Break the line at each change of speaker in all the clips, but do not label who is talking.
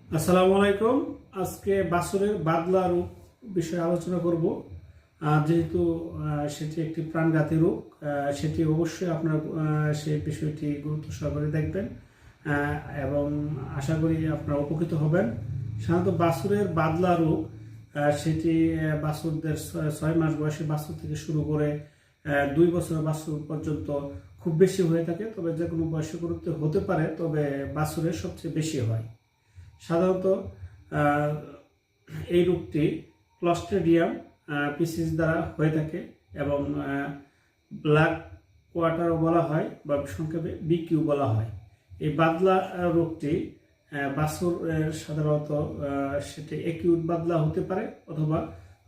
আসসালামু আলাইকুম। আজকে বাছুরের বাদলা রোগ বিষয়ে আলোচনা করব। যেহেতু সেটি একটি প্রাণঘাতী রোগ, সেটি অবশ্যই আপনার সেই বিষয়টি গুরুত্ব সহকারে দেখবেন এবং আশা করি আপনারা উপকৃত হবেন। সাধারণত বাছুরের বাদলা রোগ সেটি বাছুরদের 6 মাস বয়সে বাছুর থেকে শুরু করে 2 বছরের বাছুর পর্যন্ত খুব বেশি হয়ে থাকে। তবে যে কোনো বয়সে গুরুত্ব হতে পারে, তবে বাছুরের সবচেয়ে বেশি হয়। সাধারণত এই রোগটি ক্লস্ট্রিডিয়াম পিসিস দ্বারা হয়ে থাকে এবং ব্ল্যাক কোয়ার্টারও বলা হয় বা সংক্ষেপে বিকিউ বলা হয়। এই বাদলা রোগটি বাছুর সাধারণত সেটি একিউট বাদলা হতে পারে অথবা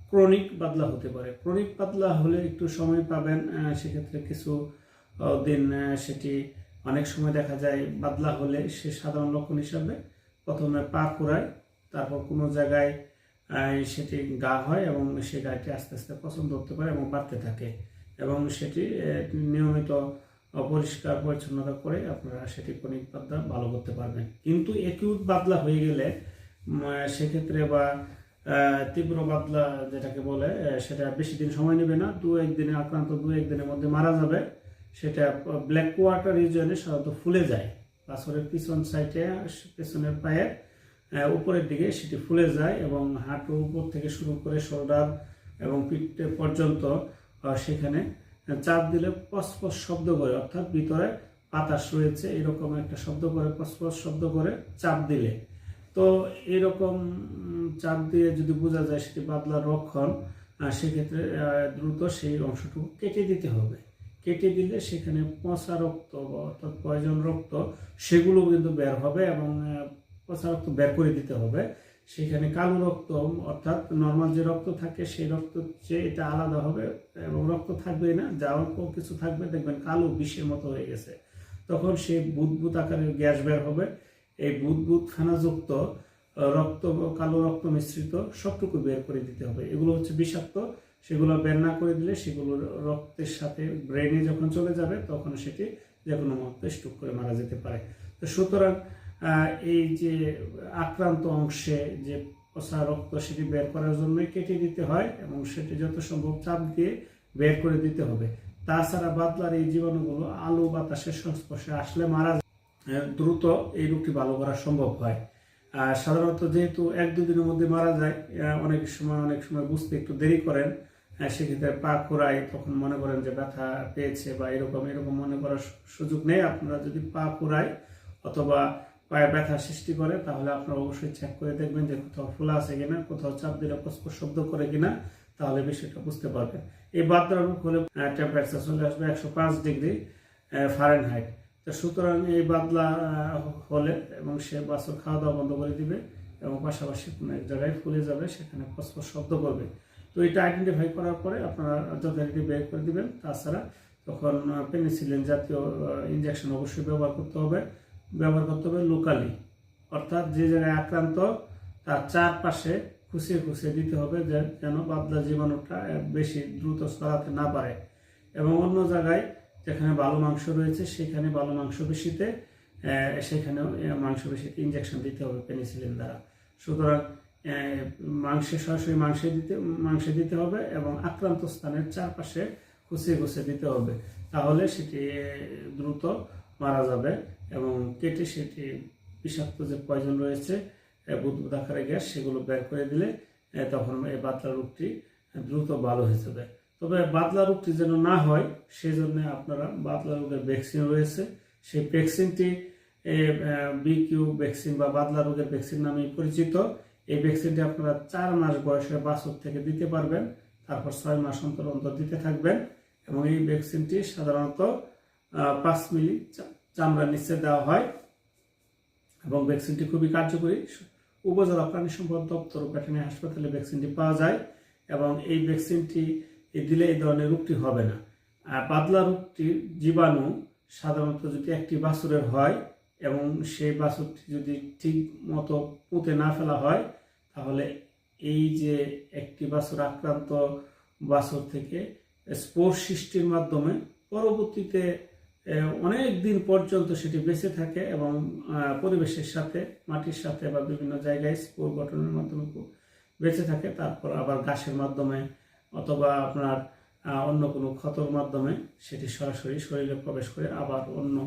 ক্রনিক বাদলা হতে পারে। ক্রনিক বাদলা হলে একটু সময় পাবেন, সেক্ষেত্রে কিছু দিন সেটি অনেক সময় দেখা যায় বাদলা হলে সে সাধারণ লক্ষণ হিসাবে প্রথমে পা ফুরায়, তারপর কোনো জায়গায় সেটি গা হয় এবং সেই গাটি আস্তে আস্তে পছন্দ করতে পারে এবং বাড়তে থাকে এবং সেটি নিয়মিত পরিষ্কার পরিচ্ছন্নতা করে আপনারা সেটি ক্রনিক বাদলা ভালো করতে পারবেন। কিন্তু একিউট বাদলা হয়ে গেলে সেক্ষেত্রে বা তীব্র বাদলা যেটাকে বলে, সেটা বেশি দিন সময় নেবে না, 2-1 দিনে আক্রান্ত 2-1 দিনের মধ্যে মারা যাবে। সেটা ব্ল্যাক কোয়ার্টার রিজনে সাধারণত ফুলে যায়। বাছুরের পিছন সাইডে, পেছনের পায়ের উপরের দিকে সেটি ফুলে যায় এবং হাঁটুর উপর থেকে শুরু করে শোল্ডার এবং পিঠ পর্যন্ত সেখানে চাপ দিলে পসপস শব্দ করে, অর্থাৎ ভিতরে বাতাস রয়েছে এরকম একটা শব্দ করে, পসপস শব্দ করে চাপ দিলে। তো এরকম চাপ দিয়ে যদি বোঝা যায় সেটি বাদলার লক্ষণ, সেক্ষেত্রে দ্রুত সেই অংশটুকু কেটে দিতে হবে। কেটে দিলে সেখানে পচা রক্ত অর্থাৎ পয়জন রক্ত সেগুলো কিন্তু বের হবে এবং পচা রক্ত বের করে দিতে হবে। সেখানে কালো রক্ত অর্থাৎ নর্মাল যে রক্ত থাকে সেই রক্ত চেয়ে এটা আলাদা হবে এবং রক্ত থাকবেই না, যা অল্প কিছু থাকবে দেখবেন কালো বিষের মতো হয়ে গেছে। তখন সেই বুদবুদ আকারের গ্যাস বের হবে। এই বুদবুদ খানাযুক্ত রক্ত, কালো রক্ত মিশ্রিত সবটুকু বের করে দিতে হবে। এগুলো হচ্ছে বিষাক্ত, সেগুলো বের না করে দিলে সেগুলো রক্তের সাথে ব্রেনে যখন চলে যাবে তখন সেটি যে কোনো মুহূর্তে স্ট্রোক করে মারা যেতে পারে। তো সুতরাং এই যে আক্রান্ত অংশে যে পচা রক্ত সেটি বের করার জন্যই কেটে দিতে হয় এবং সেটি যত সম্ভব চাপ দিয়ে বের করে দিতে হবে। তাছাড়া বাদলার এই জীবাণুগুলো আলো বাতাসের সংস্পর্শে আসলে মারা দ্রুত এই রোগটি ভালো করা সম্ভব হয়। সাধারণত যেহেতু 1-2 দিনের মধ্যে মারা যায়, অনেক সময় বুঝতে একটু দেরি করেন, সেক্ষেত্রে পা খোঁড়ায়, তখন মনে করেন যে ব্যথা পেয়েছে বা এরকম মনে করার সুযোগ নেই। আপনারা যদি পা খোঁড়ায় অথবা পায়ে ব্যথা সৃষ্টি করে তাহলে আপনারা অবশ্যই চেক করে দেখবেন যে কোথাও ফোলা আছে কিনা, কোথাও চাপ দিলে পসপস শব্দ করে কিনা, তাহলে বিষয়টা বুঝতে পারবেন। এই বাদলা রোগ হলে টেম্পারেচার চলে আসবে 105 ডিগ্রি ফারেনহাইট। তো সুতরাং এই বাদলা হলে এবং সে বাছুর খাওয়া দাওয়া বন্ধ করে দিবে এবং পাশাপাশি কোনো এক জায়গায় ফুলে যাবে, সেখানে পসপস শব্দ করবে। তো এটা আইডেন্টিফাই করার পরে আপনারা যথারীতি বের করে দিবেন। তাছাড়া তখন পেনিসিলিন জাতীয় ইনজেকশন অবশ্যই ব্যবহার করতে হবে লোকালি, অর্থাৎ যে জায়গায় আক্রান্ত তার চারপাশে খুঁচিয়ে দিতে হবে যেন বাদলা জীবাণুটা বেশি দ্রুত ছড়াতে না পারে। এবং অন্য জায়গায় যেখানে ভালো মাংস রয়েছে সেখানে ভালো মাংসপেশিতে সেখানেও মাংসপেশিতে ইনজেকশন দিতে হবে পেনিসিলিন দ্বারা। সুতরাং সরাসরি মাংসে দিতে হবে এবং আক্রান্ত স্থানের চারপাশে খুঁচিয়ে দিতে হবে, তাহলে সেটি দ্রুত মারা যাবে এবং কেটে সেটি বিষাক্ত যে পয়জন রয়েছে, বুদবুদ আকারে গ্যাস, সেগুলো বের করে দিলে তখন এই বাদলা রোগটি দ্রুত ভালো হয়ে যাবে। তবে বাদলা রোগটি যেন না হয় সেজন্য আপনারা বাদলা রোগের ভ্যাকসিন রয়েছে, সেই ভ্যাকসিনটি বিকিউ ভ্যাকসিন বা বাদলা রোগের ভ্যাকসিন নামে পরিচিত। এই ভ্যাকসিনটি আপনারা 4 মাস বয়সের বাছুর থেকে দিতে পারবেন, তারপর 6 মাস অন্তর দিতে থাকবেন এবং এই ভ্যাকসিনটি সাধারণত 5 মিলি চামড়ার নিচে দেওয়া হয় এবং ভ্যাকসিনটি খুবই কার্যকরী। উপজেলা প্রাণী সম্পদ দপ্তর ও ভেটেরিনারি হাসপাতালে ভ্যাকসিনটি পাওয়া যায় এবং এই ভ্যাকসিনটি দিলে এই ধরনের রোগটি হবে না। বাদলা রোগটির জীবাণু সাধারণত যদি একটি বাছুরের হয় এবং সেই বাছুরটি যদি ঠিক মতো পুঁতে না ফেলা হয়, তাহলে এই যে একটি বাছুর আক্রান্ত বাছুর থেকে স্পোর সৃষ্টির মাধ্যমে পরবর্তীতে অনেক দিন পর্যন্ত সেটি বেঁচে থাকে এবং পরিবেশের সাথে, মাটির সাথে বা বিভিন্ন জায়গায় স্পোর গঠনের মাধ্যমে বেঁচে থাকে। তারপর আবার ঘাসের মাধ্যমে অথবা আপনার অন্য কোনো ক্ষতর মাধ্যমে সেটি সরাসরি শরীরে প্রবেশ করে আবার অন্য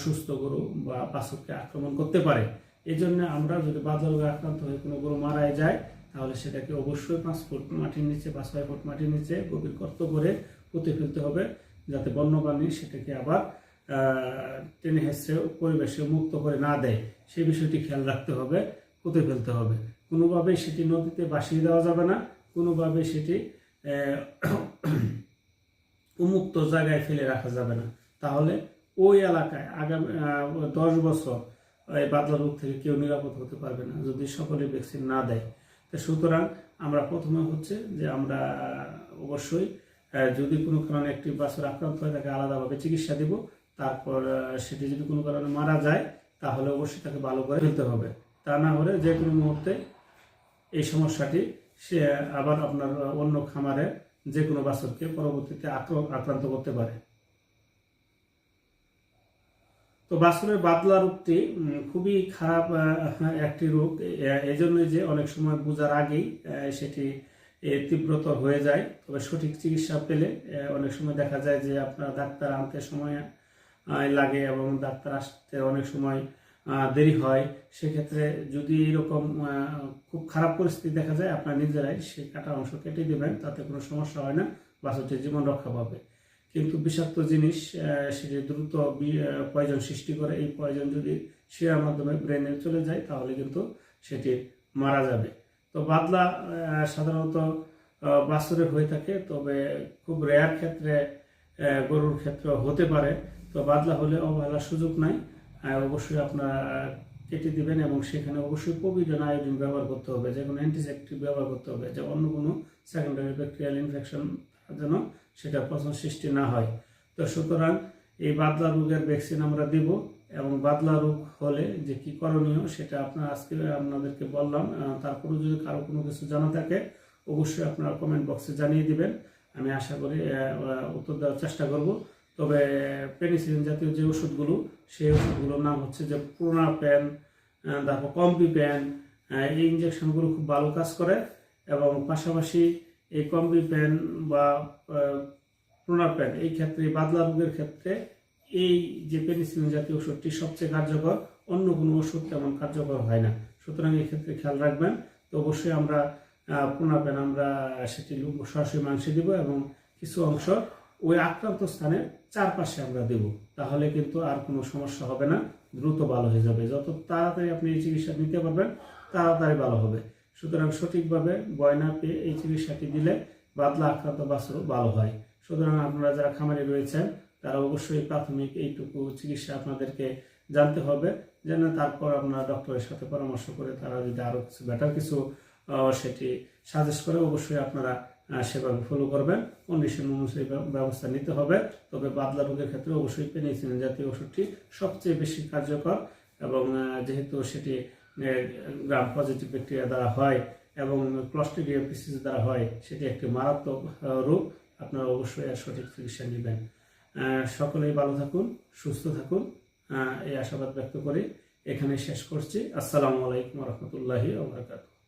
সুস্থ গরু বা বাছুরকে আক্রমণ করতে পারে। এই জন্য আমরা যদি বাদলা রোগে আক্রান্ত হয়ে কোনো গরু মারা যায়, তাহলে সেটাকে অবশ্যই 5 ফুট মাটির নিচে বা 6 ফুট মাটির নিচে গভীর গর্ত করে পুঁতে ফেলতে হবে, যাতে বন্যপ্রাণী সেটাকে আবার টেনে হেঁচড়ে পরিবেশে মুক্ত করে না দেয়। সেই বিষয়টি খেয়াল রাখতে হবে, পুঁতে ফেলতে হবে। কোনোভাবেই সেটি নদীতে ভাসিয়ে দেওয়া যাবে না, কোনোভাবে সেটি উন্মুক্ত জায়গায় ফেলে রাখা যাবে না। তাহলে ওই এলাকায় আগামী 10 বছর এই বাদলা রোগ থেকে কেউ নিরাপদ হতে পারবে না যদি সকলে ভ্যাকসিন না দেয়। তো সুতরাং আমরা প্রথমে হচ্ছে যে আমরা অবশ্যই যদি কোনো কারণে একটি বাছুর আক্রান্ত হয় তাকে আলাদাভাবে চিকিৎসা দিব। তারপর সেটি যদি কোনো কারণে মারা যায়, তাহলে অবশ্যই তাকে ভালো করে ফেলতে হবে। তা না হলে যে কোনো মুহূর্তে এই সমস্যাটি সে আবার আপনার অন্য খামারে যে কোনো বাছুরকে পরবর্তীতে আক্রান্ত করতে পারে। তো বাছুরের বাদলা রোগটি খুবই খারাপ একটি রোগ, এই জন্যই যে অনেক সময় বোঝার আগেই সেটি তীব্রতর হয়ে যায়। তবে সঠিক চিকিৎসা পেলে অনেক সময় দেখা যায় যে আপনার ডাক্তার আনতে সময় লাগে এবং ডাক্তার আসতে অনেক সময় দেরি হয়। সেক্ষেত্রে যদি এরকম খুব খারাপ পরিস্থিতি দেখা যায়, আপনার নিজেরাই সেই কাটা অংশ কেটে দেবেন, তাতে কোনো সমস্যা হয় না, বাছুরটির জীবন রক্ষা পাবে। কিন্তু বিষাক্ত জিনিস সেটি দ্রুত পয়জন সৃষ্টি করে। এই পয়জন যদি শিরার মাধ্যমে ব্রেনে চলে যায়, তাহলে কিন্তু সেটি মারা যাবে। তো বাদলা সাধারণত বাছুরের হয়ে থাকে, তবে খুব রেয়ার ক্ষেত্রে গরুর ক্ষেত্রে হতে পারে। তো বাদলা হলে অবহেলার সুযোগ নাই, অবশ্যই আপনারা কেটে দিবেন এবং সেখানে অবশ্যই পভিডন আয়োডিন ব্যবহার করতে হবে, যে কোনো অ্যান্টিসেপটিক ব্যবহার করতে হবে, যে অন্য কোনো সেকেন্ডারি ব্যাকটেরিয়াল ইনফেকশন যেন সেটা পচন সৃষ্টি না হয়। তো সুতরাং এই বাদলা রোগের ভ্যাকসিন আমরা দিব এবং বাদলা রোগ হলে যে কি করণীয় সেটা আজকে আপনাদেরকে বললাম। তারপরে যদি কারো কোনো কিছু জানা থাকে, অবশ্যই আপনারা কমেন্ট বক্সে জানিয়ে দিবেন, আমি আশা করি উত্তর দেওয়ার চেষ্টা করব। তবে পেনিসিলিন জাতীয় যে ওষুধগুলো, সেই ওষুধগুলোর নাম হচ্ছে যে প্রোনাপ্যান, তারপর কম্পিপ্যান, এই ইঞ্জেকশনগুলো খুব ভালো কাজ করে। এবং পাশাপাশি এই কম্পিপ্যান বা প্রোনাপ্যান এই ক্ষেত্রে বাদলা রোগের ক্ষেত্রে এই যে পেনিসিলিন জাতীয় ওষুধটি সবচেয়ে কার্যকর, অন্য কোনো ওষুধ তেমন কার্যকর হয় না। সুতরাং এই ক্ষেত্রে খেয়াল রাখবেন। তো অবশ্যই আমরা প্রোনাপ্যান আমরা সেটি সরাসরি মাংসে দিব এবং কিছু অংশ ওই আক্রান্ত স্থানের চারপাশে আমরা দেব, তাহলে কিন্তু আর কোনো সমস্যা হবে না, দ্রুত ভালো হয়ে যাবে। যত তাড়াতাড়ি আপনি এই চিকিৎসা নিতে পারবেন, তাড়াতাড়ি ভালো হবে। সুতরাং সঠিকভাবে গয়না পেয়ে এই চিকিৎসাটি দিলে বাদলা আক্রান্ত বাছুর ভালো হয়। সুতরাং আপনারা যারা খামারে রয়েছেন, তারা অবশ্যই প্রাথমিক এইটুকু চিকিৎসা আপনাদেরকে জানতে হবে, যেন তারপর আপনারা ডক্টরের সাথে পরামর্শ করে তারা যদি আরও কিছু বেটার কিছু সেটি সাজেস্ট করে, অবশ্যই আপনারা সেভাবে ফলো করবেন। কন্ডিশন অনুযায়ী ব্যবস্থা নিতে হবে। তবে বাদলা রোগের ক্ষেত্রে অবশ্যই পেনিসিলিন জাতীয় ওষুধটি সবচেয়ে বেশি কার্যকর, এবং যেহেতু সেটি গ্রাম পজিটিভ ব্যাকটেরিয়া দ্বারা হয় এবং ক্লস্ট্রিডিয়াম পিসিস দ্বারা হয়, সেটি একটি মারাত্মক রোগ। আপনারা অবশ্যই এর সঠিক চিকিৎসা নেবেন। সকলেই ভালো থাকুন, সুস্থ থাকুন, এই আশাবাদ ব্যক্ত করে এখানে শেষ করছি। আসসালামু আলাইকুম ওয়া রাহমাতুল্লাহি ওয়া বারাকাতুহু।